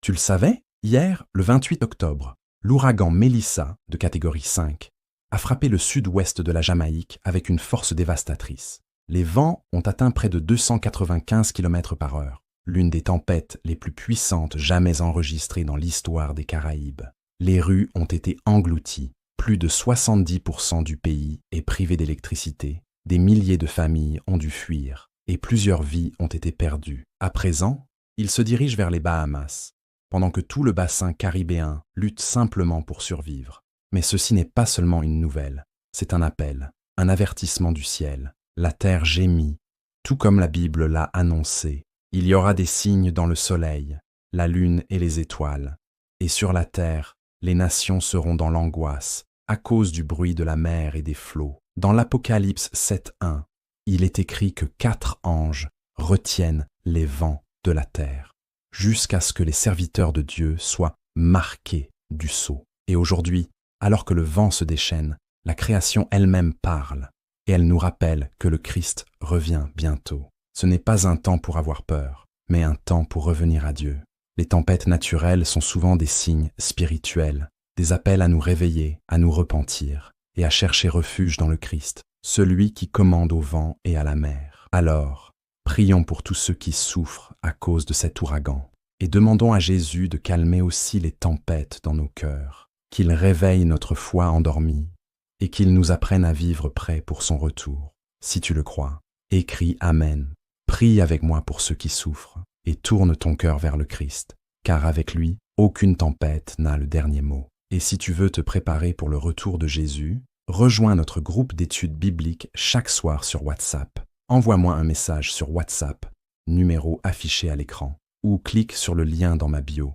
Tu le savais? Hier, le 28 octobre, l'ouragan Melissa, de catégorie 5, a frappé le sud-ouest de la Jamaïque avec une force dévastatrice. Les vents ont atteint près de 295 km/h, l'une des tempêtes les plus puissantes jamais enregistrées dans l'histoire des Caraïbes. Les rues ont été englouties, plus de 70% du pays est privé d'électricité, des milliers de familles ont dû fuir et plusieurs vies ont été perdues. À présent, ils se dirigent vers les Bahamas, pendant que tout le bassin caribéen lutte simplement pour survivre. Mais ceci n'est pas seulement une nouvelle, c'est un appel, un avertissement du ciel. La terre gémit, tout comme la Bible l'a annoncé. Il y aura des signes dans le soleil, la lune et les étoiles. Et sur la terre, les nations seront dans l'angoisse, à cause du bruit de la mer et des flots. Dans l'Apocalypse 7.1, il est écrit que 4 anges retiennent les vents de la terre, jusqu'à ce que les serviteurs de Dieu soient marqués du sceau. Et aujourd'hui, alors que le vent se déchaîne, la création elle-même parle, et elle nous rappelle que le Christ revient bientôt. Ce n'est pas un temps pour avoir peur, mais un temps pour revenir à Dieu. Les tempêtes naturelles sont souvent des signes spirituels, des appels à nous réveiller, à nous repentir, et à chercher refuge dans le Christ, celui qui commande au vent et à la mer. Alors, prions pour tous ceux qui souffrent à cause de cet ouragan, et demandons à Jésus de calmer aussi les tempêtes dans nos cœurs, qu'il réveille notre foi endormie, et qu'il nous apprenne à vivre prêts pour son retour. Si tu le crois, écris Amen. Prie avec moi pour ceux qui souffrent, et tourne ton cœur vers le Christ, car avec lui, aucune tempête n'a le dernier mot. Et si tu veux te préparer pour le retour de Jésus, rejoins notre groupe d'études bibliques chaque soir sur WhatsApp. Envoie-moi un message sur WhatsApp, numéro affiché à l'écran, ou clique sur le lien dans ma bio.